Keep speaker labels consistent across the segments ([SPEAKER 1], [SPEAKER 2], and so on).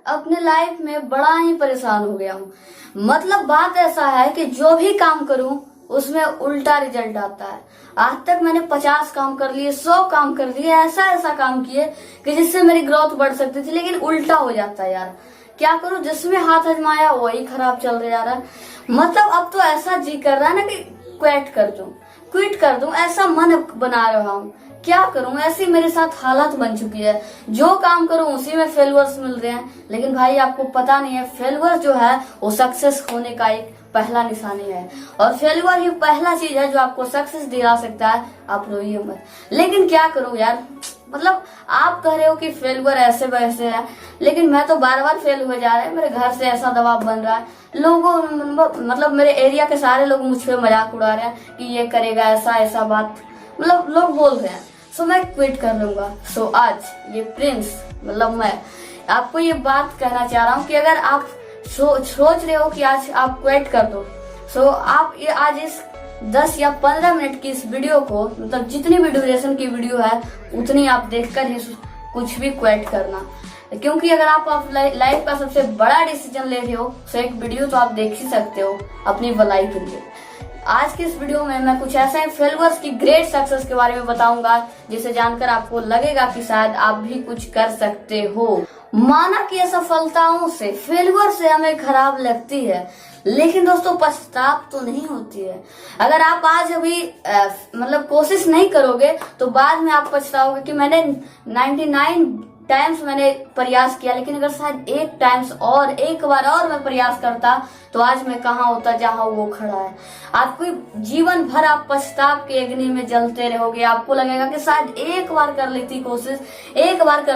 [SPEAKER 1] अपने लाइफ में बड़ा ही परेशान हो गया हूँ। मतलब बात ऐसा है कि जो भी काम करूँ उसमें उल्टा रिजल्ट आता है। आज तक मैंने 50 काम कर लिए, 100 काम कर लिए, ऐसा ऐसा काम किए कि जिससे मेरी ग्रोथ बढ़ सकती थी, लेकिन उल्टा हो जाता है यार। क्या करूं, जिसमें हाथ आजमाया वही खराब चल रहा है। मतलब अब तो ऐसा जी कर रहा है ना कि क्विट कर दूं, ऐसा मन बना रहा हूँ। क्या करूं, ऐसी मेरे साथ हालत बन चुकी है। जो काम करूं उसी में फेलियर्स मिल रहे हैं। लेकिन भाई आपको पता नहीं है, फेलियर जो है वो सक्सेस होने का एक पहला निशानी है, और फेलियर ही पहला चीज है जो आपको सक्सेस दिला सकता है। आप रोइए मत। लेकिन क्या करूं यार, मतलब आप कह रहे हो कि फेलियर ऐसे वैसे है, लेकिन मैं तो बार बार फेल हुए जा रहा है। मेरे घर से ऐसा दबाव बन रहा है, लोगों मतलब मेरे एरिया के सारे लोग मुझ पे मजाक उड़ा रहे हैं कि ये करेगा, ऐसा ऐसा बात मतलब लोग बोल रहे हैं। सो मैं क्विट कर लूंगा। सो आज ये प्रिंस मतलब मैं आपको ये बात कहना चाह रहा हूँ कि अगर आप सोच रहे हो कि आज आप क्विट कर दो, सो आप ये आज इस 10 या 15 मिनट की इस वीडियो को, मतलब जितनी भी ड्यूरेशन की वीडियो है उतनी आप देखकर ही कुछ भी क्विट करना। क्योंकि अगर आप लाइफ का सबसे बड़ा डिसीजन ले रहे हो तो एक वीडियो तो आप देख ही सकते हो अपनी भलाई के लिए। आज की इस वीडियो में मैं कुछ ऐसे फेलियर्स की ग्रेट सक्सेस के बारे में बताऊंगा जिसे जानकर आपको लगेगा कि शायद आप भी कुछ कर सकते हो। माना कि असफलताओं से, फेलियर से हमें खराब लगती है, लेकिन दोस्तों पछताव तो नहीं होती है। अगर आप आज अभी मतलब कोशिश नहीं करोगे तो बाद में आप पछताओगे कि मैंने 99 टाइम्स मैंने प्रयास किया, लेकिन अगर शायद एक बार और मैं प्रयास करता तो आज मैं कहाँ होता जहाँ वो खड़ा है। आपको जीवन भर आप पछताव के अग्नि में जलते रहोगे। आपको लगेगा कि शायद एक बार कर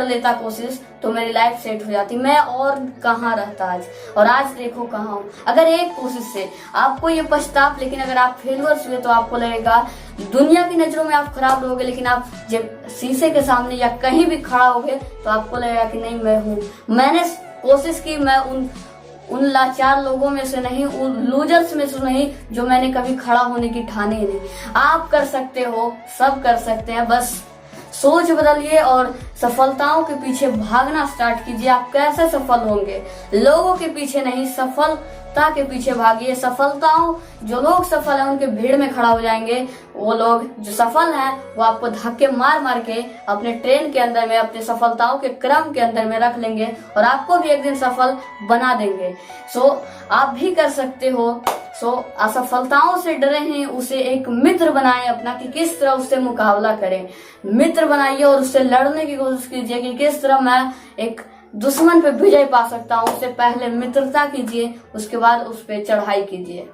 [SPEAKER 1] लेता कोशिश तो मेरी लाइफ सेट हो जाती, मैं और कहाँ रहता आज। और आज देखो कहाँ हूँ। अगर एक कोशिश से आपको ये पछताव, लेकिन अगर आप फेलियर्स हुए तो आपको लगेगा दुनिया की नजरों में आप खराब रहोगे, लेकिन आप जब शीशे के सामने या कहीं भी खड़ा होगे तो आपको लगेगा कि नहीं, मैं हूँ, मैंने कोशिश की, मैं उन लाचार लोगों में से नहीं, उन लूजर्स में से नहीं जो मैंने कभी खड़ा होने की ठानी ही नहीं। आप कर सकते हो, सब कर सकते हैं। बस सोच बदलिए और सफलताओं के पीछे भागना स्टार्ट कीजिए। आप कैसे सफल होंगे? लोगों के पीछे नहीं, सफलता के पीछे भागिए। सफलताओं, जो लोग सफल हैं उनके भीड़ में खड़ा हो जाएंगे। वो लोग जो सफल हैं वो आपको धक्के मार मार के अपने ट्रेन के अंदर में, अपने सफलताओं के क्रम के अंदर में रख लेंगे और आपको भी एक दिन सफल बना देंगे। सो आप भी कर सकते हो। सो असफलताओं से डरे हैं, उसे एक मित्र बनाएं अपना कि किस तरह उससे मुकाबला करें। मित्र बनाइए और उससे लड़ने की कोशिश कीजिए कि किस तरह मैं एक दुश्मन पे विजय पा सकता हूँ। उससे पहले मित्रता कीजिए, उसके बाद उस पर चढ़ाई कीजिए।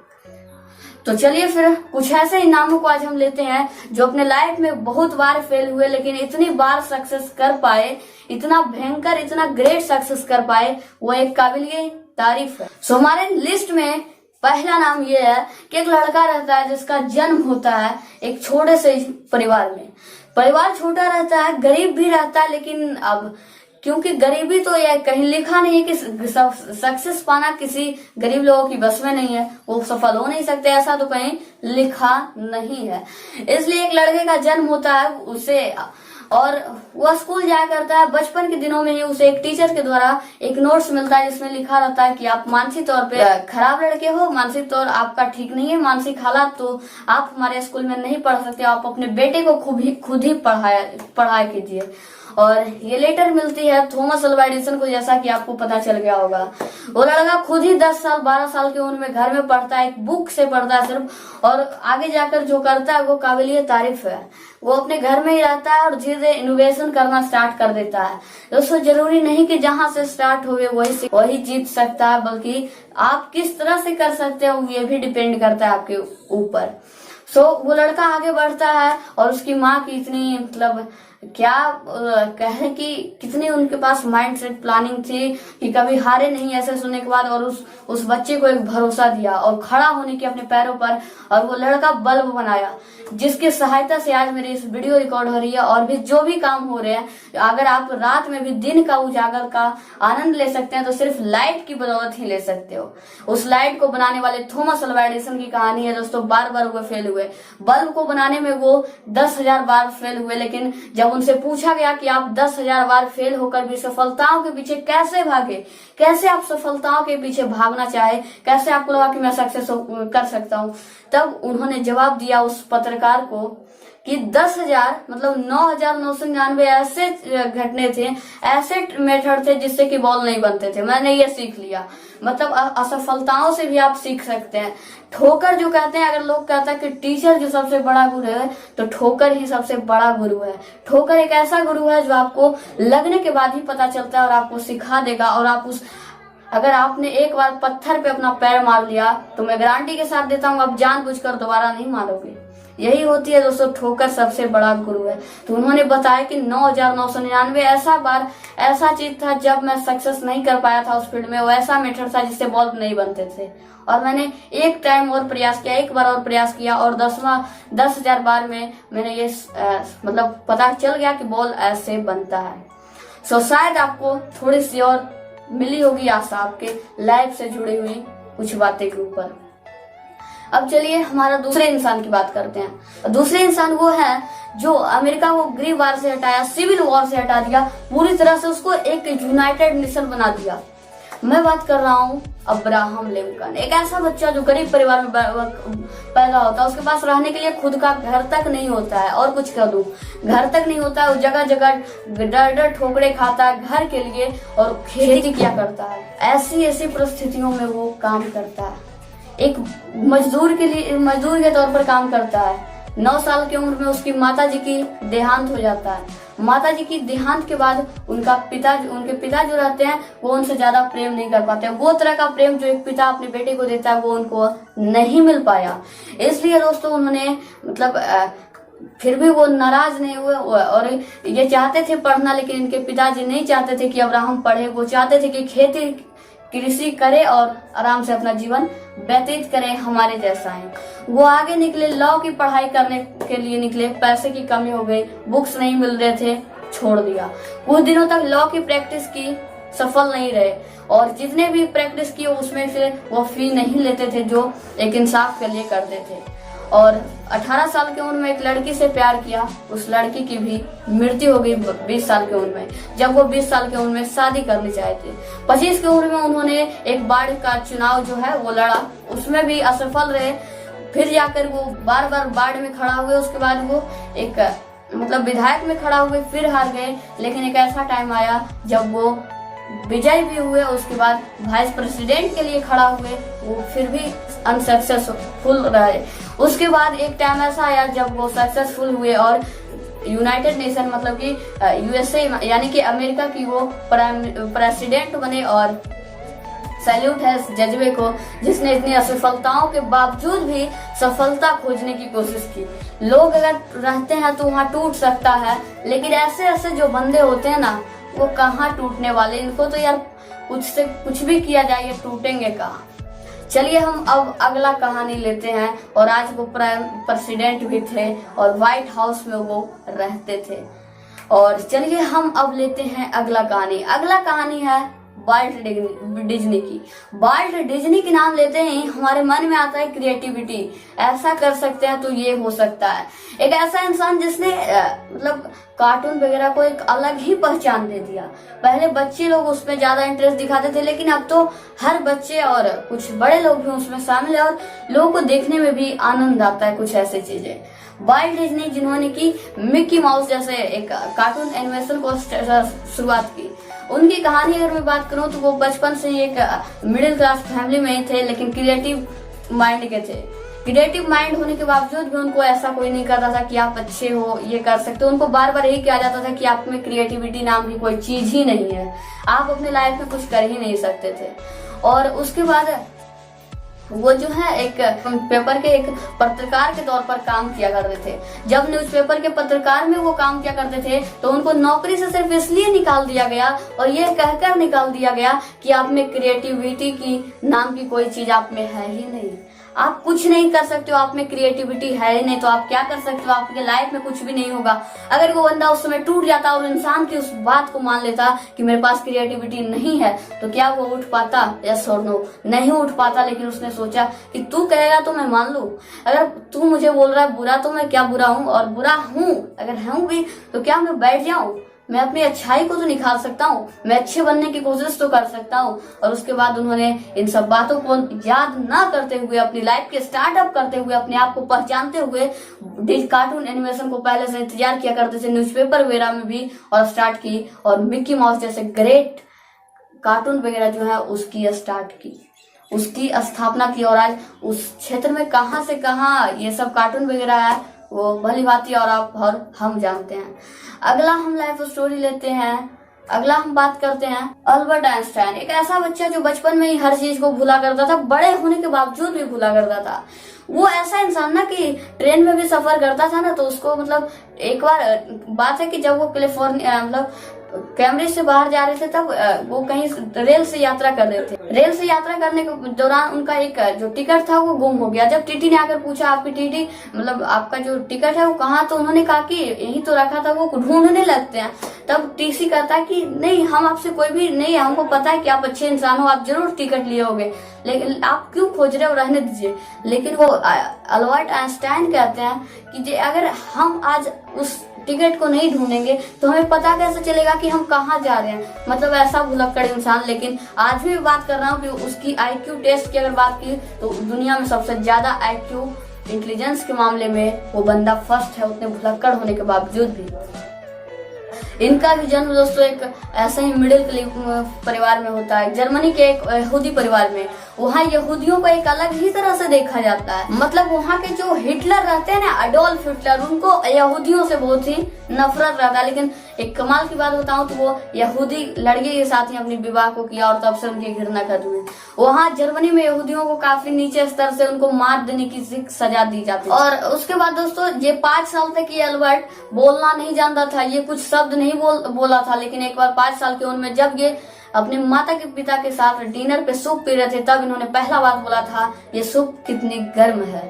[SPEAKER 1] तो चलिए फिर कुछ ऐसे इनामों को आज हम लेते हैं जो अपने लाइफ में बहुत बार फेल हुए लेकिन इतनी बार सक्सेस कर पाए, इतना भयंकर, इतना ग्रेट सक्सेस कर पाए, वो एक काबिलिए तारीफ है। सो हमारे लिस्ट में पहला नाम ये है कि एक लड़का रहता है जिसका जन्म होता है एक छोटे से परिवार में। परिवार छोटा रहता है, गरीब भी रहता है, लेकिन अब क्योंकि गरीबी तो यह कहीं लिखा नहीं है कि सक्सेस पाना किसी गरीब लोगों की बस में नहीं है, वो सफल हो नहीं सकते, ऐसा तो कहीं लिखा नहीं है। इसलिए एक लड़के का जन्म होता है उसे, और वह स्कूल जाया करता है। बचपन के दिनों में ही उसे एक टीचर के द्वारा एक नोट्स मिलता है जिसमें लिखा रहता है कि आप मानसिक तौर पे खराब लड़के हो, मानसिक तौर आपका ठीक नहीं है, मानसिक हालात, तो आप हमारे स्कूल में नहीं पढ़ सकते, आप अपने बेटे को खुद ही पढ़ाया कीजिए। और ये लेटर मिलती है थॉमस अल्वा एडिसन को, जैसा कि आपको पता चल गया होगा। वो लड़का खुद ही 10 साल 12 साल की उम्र में घर में पढ़ता है, एक बुक से पढ़ता है सिर्फ, और आगे जाकर जो करता है वो काबिलिए तारीफ है। वो अपने घर में ही रहता है और धीरे धीरे इनोवेशन करना स्टार्ट कर देता है। दोस्तों जरूरी नहीं कि जहां से स्टार्ट हुए वही जीत सकता है, बल्कि आप किस तरह से कर सकते हो ये भी डिपेंड करता है आपके ऊपर। सो वो लड़का आगे बढ़ता है और उसकी माँ की इतनी मतलब क्या कहें कि कितनी उनके पास माइंडसेट प्लानिंग थी कि कभी हारे नहीं ऐसे सुनने के बाद, और उस बच्चे को एक भरोसा दिया और खड़ा होने की अपने पैरों पर, और वो लड़का बल्ब बनाया जिसकी सहायता से आज मेरी इस वीडियो रिकॉर्ड हो रही है और भी जो भी काम हो रहे हैं। अगर आप रात में भी दिन का उजागर का आनंद ले सकते हैं तो सिर्फ लाइट की बदौलत ही ले सकते हो। उस लाइट को बनाने वाले थॉमस अल्वा एडिसन की कहानी है दोस्तों। बार बार वो फेल हुए, बल्ब को बनाने में वो 10,000 बार फेल हुए, लेकिन जब उनसे पूछा गया कि आप 10,000 बार फेल होकर भी सफलताओं के पीछे कैसे भागे, कैसे आप सफलताओं के पीछे भागना चाहे, कैसे आपको लगा कि मैं सक्सेस कर सकता हूँ। तब उन्होंने जवाब दिया उस पत्रकार को कि 10,000 मतलब 9,999 ऐसे घटने थे, ऐसे मेथड थे जिससे कि बॉल नहीं बनते थे। मैंने ये सीख लिया। मतलब असफलताओं से भी आप सीख सकते हैं। ठोकर जो कहते हैं, अगर लोग कहते हैं कि टीचर जो सबसे बड़ा गुरु है, तो ठोकर ही सबसे बड़ा गुरु है। ठोकर एक ऐसा गुरु है जो आपको लगने के बाद ही पता चलता है और आपको सिखा देगा। और आप अगर आपने एक बार पत्थर पे अपना पैर मार लिया तो मैं गारंटी के साथ देता हूँ आप जानबूझकर दोबारा नहीं मारोगे। यही होती है दोस्तों, ठोकर सबसे बड़ा गुरु है। तो उन्होंने बताया कि 9,999 ऐसा चीज था जब मैं सक्सेस नहीं कर पाया था उस फील्ड में। वो ऐसा मेथड था जिससे बॉल नहीं बनते थे। और मैंने एक टाइम और प्रयास किया, एक बार और प्रयास किया, और 10,000 बार में मैंने ये मतलब पता चल गया कि बॉल ऐसे बनता है। सो शायद आपको थोड़ी सी और मिली होगी आशा आपके लाइफ से जुड़ी हुई कुछ बातें के ऊपर। अब चलिए हमारा दूसरे इंसान की बात करते हैं। दूसरे इंसान वो है जो अमेरिका को गृह वार से हटाया, सिविल वॉर से हटा दिया, पूरी तरह से उसको एक यूनाइटेड नेशन बना दिया। मैं बात कर रहा हूँ अब्राहम लिंकन। एक ऐसा बच्चा जो गरीब परिवार में पैदा होता है, उसके पास रहने के लिए खुद का घर तक नहीं होता है, और कुछ कह दूं, घर तक नहीं होता है। वो जगह जगह डर ठोकरे खाता है घर के लिए, और खेती किया करता है। ऐसी परिस्थितियों में वो काम करता है, एक मजदूर के तौर पर काम करता है। 9 साल की उम्र में उसकी माताजी की देहांत हो जाता है। माताजी की देहांत के बाद उनके पिता जो रहते हैं वो उनसे ज्यादा प्रेम नहीं कर पाते। वो तरह का प्रेम जो एक पिता अपने बेटे को देता है वो उनको नहीं मिल पाया। इसलिए दोस्तों उन्होंने मतलब फिर भी वो नाराज नहीं हुए और ये चाहते थे पढ़ना, लेकिन इनके पिताजी नहीं चाहते थे कि अब्राहम पढ़े। वो चाहते थे कि खेती कृषि करे और आराम से अपना जीवन व्यतीत करे, हमारे जैसा है। वो आगे निकले, लॉ की पढ़ाई करने के लिए निकले। पैसे की कमी हो गई, बुक्स नहीं मिल रहे थे, छोड़ दिया। कुछ दिनों तक लॉ की प्रैक्टिस की, सफल नहीं रहे, और जितने भी प्रैक्टिस किए उसमें से वो फी नहीं लेते थे जो एक इंसाफ के लिए करते थे। और 18 साल की उम्र में एक लड़की से प्यार किया। उस लड़की की भी मृत्यु हो गई 20 साल की उम्र में, जब वो 20 साल की उम्र में शादी करनी चाहे थे। 25 की उम्र में उन्होंने एक बार का चुनाव जो है वो लड़ा, उसमें भी असफल रहे। फिर जाकर वो बार बार बाढ़ में खड़ा हुए। उसके बाद वो एक मतलब विधायक में खड़ा हुए, फिर हार गए। लेकिन एक ऐसा टाइम आया जब वो विजय भी हुए। उसके बाद वाइस प्रेसिडेंट के लिए खड़ा हुए, वो फिर भी अनसक्सेसफुल रहे। उसके बाद एक टाइम ऐसा आया जब वो सक्सेसफुल हुए और यूनाइटेड नेशन मतलब कि यूएसए यानी कि अमेरिका की वो प्रेसिडेंट बने। और सैल्यूट है इस जज्बे को जिसने इतनी असफलताओं के बावजूद भी सफलता खोजने की कोशिश की। लोग अगर रहते हैं तो वहाँ टूट सकता है, लेकिन ऐसे जो बंदे होते हैं ना, वो कहाँ टूटने वाले। इनको तो यार कुछ भी किया जाए ये टूटेंगे कहाँ। चलिए हम अब अगला कहानी लेते हैं। और आज वो प्रेसिडेंट भी थे और व्हाइट हाउस में वो रहते थे। और चलिए हम अब लेते हैं अगला कहानी है वाल्ट डिज्नी की। वाल्ट डिज्नी के नाम लेते ही हमारे मन में आता है क्रिएटिविटी। ऐसा कर सकते हैं तो ये हो सकता है। एक ऐसा इंसान जिसने मतलब कार्टून वगैरह को एक अलग ही पहचान दे दिया। पहले बच्चे लोग उसमें ज्यादा इंटरेस्ट दिखाते थे, लेकिन अब तो हर बच्चे और कुछ बड़े लोग भी उसमें शामिल है और लोगों को देखने में भी आनंद आता है कुछ ऐसी चीजें। वाल्ट डिज्नी जिन्होंने की मिक्की माउस जैसे एक कार्टून एनिमेशन को शुरुआत की, उनकी कहानी अगर मैं बात करूं तो वो बचपन से एक मिडिल क्लास फैमिली में ही थे, लेकिन क्रिएटिव माइंड के थे। क्रिएटिव माइंड होने के बावजूद भी उनको ऐसा कोई नहीं करता था कि आप अच्छे हो, ये कर सकते हो। उनको बार बार यही कहा जाता था कि आप में क्रिएटिविटी नाम की कोई चीज ही नहीं है, आप अपने लाइफ में कुछ कर ही नहीं सकते थे। और उसके बाद वो जो है एक पेपर के एक पत्रकार के तौर पर काम किया करते थे। जब न्यूज़पेपर के पत्रकार में वो काम किया करते थे तो उनको नौकरी से सिर्फ इसलिए निकाल दिया गया और ये कहकर निकाल दिया गया कि आप में क्रिएटिविटी की नाम की कोई चीज आप में है ही नहीं। आप कुछ नहीं कर सकते हो, आप में क्रिएटिविटी है ही नहीं, तो आप क्या कर सकते हो? आपके लाइफ में कुछ भी नहीं होगा। अगर वो बंदा उस समय टूट जाता और इंसान की उस बात को मान लेता कि मेरे पास क्रिएटिविटी नहीं है, तो क्या वो उठ पाता? यस और नो, नहीं उठ पाता। लेकिन उसने सोचा कि तू कहेगा तो मैं मान लूं, अगर तू मुझे बोल रहा है बुरा तो मैं क्या बुरा हूं, और बुरा हूं अगर हूं भी तो क्या मैं बैठ जाऊं? मैं अपनी अच्छाई को तो निखार सकता हूँ, मैं अच्छे बनने की कोशिश तो कर सकता हूँ। और उसके बाद उन्होंने इन सब बातों को याद ना करते हुए, अपनी लाइफ के स्टार्टअप करते हुए, अपने आप को पहचानते हुए, कार्टून एनिमेशन को पहले से इंतजार किया करते थे, न्यूज़पेपर वगैरह में भी, और स्टार्ट की, और मिक्की माउस जैसे ग्रेट कार्टून वगैरह जो है उसकी स्टार्ट की, उसकी स्थापना की। और आज उस क्षेत्र में कहाँ से कहाँ ये सब कार्टून वगैरह है वो भली भांति और आप और हम जानते हैं। अगला हम लाइफ स्टोरी लेते हैं। अगला हम बात करते हैं अल्बर्ट आइंस्टाइन। एक ऐसा बच्चा जो बचपन में ही हर चीज को भूला करता था, बड़े होने के बावजूद भी भूला करता था। वो ऐसा इंसान ना कि ट्रेन में भी सफर करता था ना, तो उसको मतलब एक बार बात है कि जब वो कैलिफोर्निया मतलब कैम्ब्रिज से बाहर जा रहे थे, तब वो कहीं रेल से यात्रा कर रहे थे। रेल से यात्रा करने के दौरान उनका एक जो टिकट था वो गुम हो गया। जब टीटी ने आकर पूछा आपकी टीटी मतलब आपका जो टिकट है वो कहाँ, तो उन्होंने कहा कि यही तो रखा था। वो ढूंढने लगते हैं, तब टीसी कहता है कि नहीं, हम आपसे कोई भी नहीं, हमको पता है कि आप अच्छे इंसान हो, आप जरूर टिकट लिए होगे, लेकिन आप क्यों खोज रहे हो, रहने दीजिए। लेकिन वो अल्बर्ट आइंस्टाइन कहते हैं कि अगर हम आज उस टिकट को नहीं ढूंढेंगे तो हमें पता कैसे चलेगा कि हम कहाँ जा रहे हैं। मतलब ऐसा भुलक्कड़ इंसान। लेकिन आज भी बात कर रहा हूँ कि उसकी आईक्यू टेस्ट की अगर बात की तो दुनिया में सबसे ज्यादा आईक्यू इंटेलिजेंस के मामले में वो बंदा फर्स्ट है, उतने भुलक्कड़ होने के बावजूद भी। इनका भी जन्म दोस्तों एक ऐसे ही मिडिल क्लास परिवार में होता है, जर्मनी के एक यहूदी परिवार में। वहाँ यहूदियों को एक अलग ही तरह से देखा जाता है। मतलब वहाँ के जो हिटलर रहते हैं ना, अडोल्फ हिटलर, उनको यहूदियों से बहुत ही नफरत रहता है। लेकिन एक कमाल की बात बताऊं तो वो यहूदी लड़के के साथ ही अपनी विवाह को किया और तब से उनकी घृणा खत्म हुई। वहाँ जर्मनी में यहूदियों को काफी नीचे स्तर से उनको मार देने की सजा दी जाती है। और उसके बाद दोस्तों ये 5 साल तक ये अल्बर्ट बोलना नहीं जानता था, ये कुछ शब्द नहीं बोला था। लेकिन एक बार 5 साल की उम्र में जब ये अपने माता के पिता के साथ डिनर पे सूप पी रहे थे, तब इन्होंने पहला बात बोला था, ये सूप कितनी गर्म है।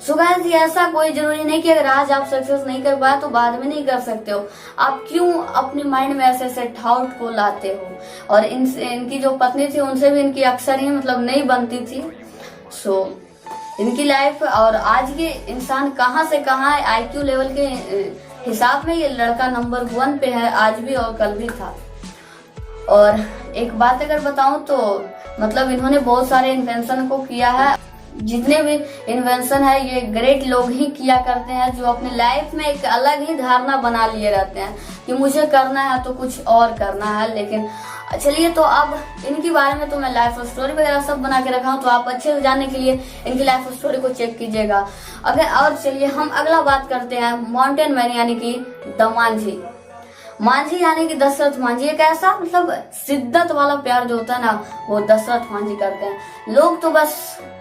[SPEAKER 1] सो गाइस, ऐसा कोई जरूरी नहीं कि अगर आज आप सक्सेस नहीं कर पाए तो बाद में नहीं कर सकते हो। आप क्यों अपने माइंड में ऐसे ऐसे डाउट को लाते हो। और इनकी जो पत्नी थी उनसे भी इनकी अक्सर ही मतलब नहीं बनती थी। सो इनकी लाइफ और आज के इंसान कहाँ से कहाँ है, आईक्यू लेवल के हिसाब में ये लड़का नंबर 1 पे है, आज भी और कल भी था। और एक बात अगर बताऊं तो मतलब इन्होंने बहुत सारे इन्वेंशन को किया है। जितने भी इन्वेंशन है ये ग्रेट लोग ही किया करते हैं, जो अपने लाइफ में एक अलग ही धारणा बना लिए रहते हैं कि मुझे करना है तो कुछ और करना है। लेकिन चलिए, तो अब इनके बारे में तो मैं लाइफ स्टोरी वगैरह सब बना के रखा हूँ, तो आप अच्छे से जानने के लिए इनकी लाइफ स्टोरी को चेक कीजिएगा। अगर और चलिए हम अगला बात करते हैं माउंटेन मैन यानी कि द मांझी। मांझी यानी कि दशरथ मांझी एक ऐसा मतलब शिद्दत वाला प्यार जो होता है ना, वो दशरथ मांझी करते हैं। लोग तो बस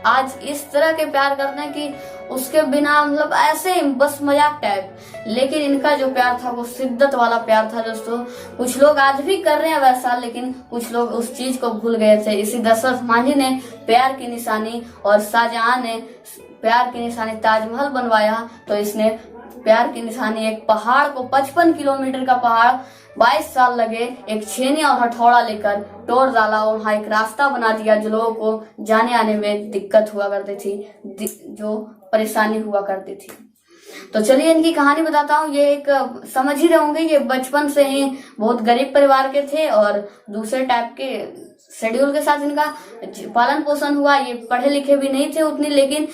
[SPEAKER 1] आज इस तरह के प्यार करते हैं कि उसके बिना मतलब ऐसे बस मजाक टाइप। लेकिन इनका जो प्यार था वो शिद्दत वाला प्यार था दोस्तों। कुछ लोग आज भी कर रहे हैं वैसा, लेकिन कुछ लोग उस चीज को भूल गए थे। इसी दशरथ मांझी ने प्यार की निशानी, और शाहजहां ने प्यार की निशानी ताजमहल बनवाया, तो इसने प्यार की निशानी एक पहाड़ को 55 किलोमीटर का पहाड़ 22 साल लगे एक छेनी और हथौड़ा लेकर तोड़ डाला, और वहाँ एक रास्ता बना दिया जो लोगों को जाने आने में दिक्कत हुआ करती थी, जो परेशानी हुआ करती थी। तो चलिए इनकी कहानी बताता हूँ। ये एक समझ ही रहे होंगे, ये बचपन से ही बहुत गरीब परिवार के थे और दूसरे टाइप के शेड्यूल के साथ इनका पालन पोषण हुआ। ये पढ़े लिखे भी नहीं थे उतनी, लेकिन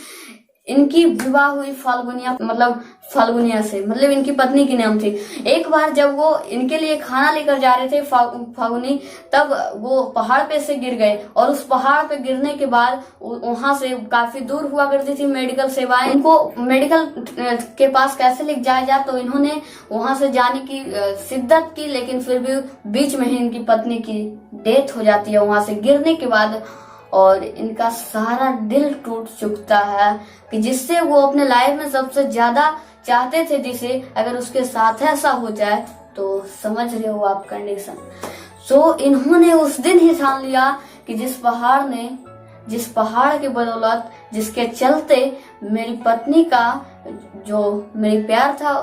[SPEAKER 1] इनकी विवाह हुई फाल्गुनिया से, मतलब इनकी पत्नी की नाम थी। एक बार जब वो इनके लिए खाना लेकर जा रहे थे फाल्गुनी, तब वो पहाड़ पे से गिर गए, और उस पहाड़ पे गिरने के बाद वहां से काफी दूर हुआ करती थी मेडिकल सेवाएं। इनको मेडिकल के पास कैसे ले जाया जाए, तो इन्होंने वहां से जाने की शिद्दत की, लेकिन फिर भी बीच में ही इनकी पत्नी की डेथ हो जाती है वहां से गिरने के बाद। और इनका सारा दिल टूट चुकता है कि जिससे वो अपने लाइफ में सबसे ज्यादा चाहते थे, जिसे अगर उसके साथ ऐसा हो जाए तो समझ रहे हो आप कंडीशन। सो इन्होंने उस दिन ही ठान लिया कि जिस पहाड़ के बदौलत जिसके चलते मेरी पत्नी का जो मेरी प्यार था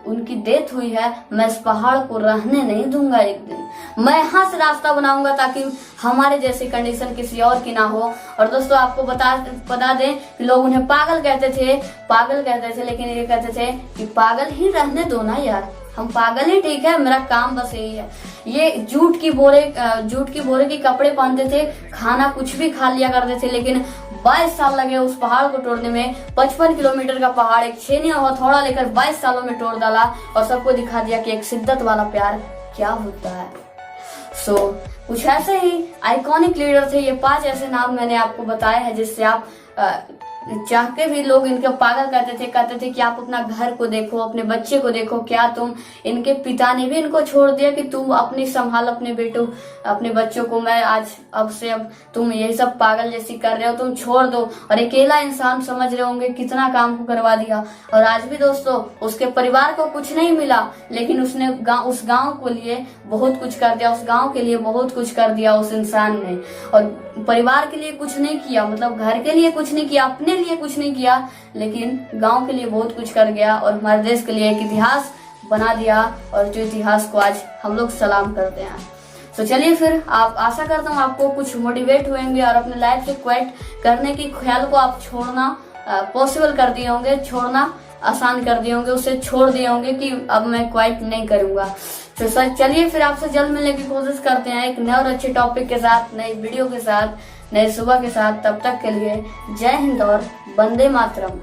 [SPEAKER 1] उनकी डेथ हुई है। मैं इस पहाड़ को रहने नहीं दूंगा। एक दिन मैं यहाँ से रास्ता बनाऊंगा ताकि हमारे जैसी कंडीशन किसी और की ना हो। और दोस्तों आपको बता दें कि लोग उन्हें पागल कहते थे, लेकिन ये कहते थे कि पागल ही रहने दो ना यार, हम पागल ही ठीक है, मेरा काम बस यही है। ये जूट की बोरे की कपड़े पहनते थे, खाना कुछ भी खा लिया करते थे, लेकिन 22 साल लगे उस पहाड़ को तोड़ने में। 55 किलोमीटर का पहाड़ एक छेनी और हथौड़ा लेकर 22 सालों में तोड़ डाला और सबको दिखा दिया कि एक शिद्दत वाला प्यार क्या होता है। कुछ ऐसे ही आइकॉनिक लीडर थे। ये 5 ऐसे नाम मैंने आपको बताए हैं जिससे आप चाह के भी लोग इनके पागल कहते थे कि आप अपना घर को देखो, अपने बच्चे को देखो। क्या तुम, इनके पिता ने भी इनको छोड़ दिया कि तुम अपनी संभाल अपने बच्चों को। मैं आज अब तुम यही सब पागल जैसी कर रहे हो, तुम छोड़ दो। और अकेला इंसान समझ रहे होंगे कितना काम को करवा दिया। और आज भी दोस्तों उसके परिवार को कुछ नहीं मिला, लेकिन उसने उस गाँव के लिए बहुत कुछ कर दिया, उस गाँव के लिए बहुत कुछ कर दिया उस इंसान ने। और परिवार के लिए कुछ नहीं किया, मतलब घर के लिए कुछ नहीं किया, अपने लिए कुछ नहीं किया, लेकिन गांव के लिए बहुत कुछ कर गया और हमारे देश के लिए एक इतिहास बना दिया। और जो इतिहास को आज हम लोग सलाम करते हैं। तो चलिए फिर, आप आशा करता हूँ आपको कुछ मोटिवेट हुएंगे और अपने लाइफ से क्विट करने की ख्याल को आप छोड़ना पॉसिबल कर दिए होंगे, छोड़ना आसान कर दिए होंगे, उसे छोड़ दिए होंगे कि अब मैं क्विट नहीं करूंगा। तो सर चलिए फिर आपसे जल्द मिलने की कोशिश करते हैं एक नए और अच्छे टॉपिक के साथ, नई वीडियो के साथ, नए सुबह के साथ। तब तक के लिए जय हिंद और वंदे मातरम।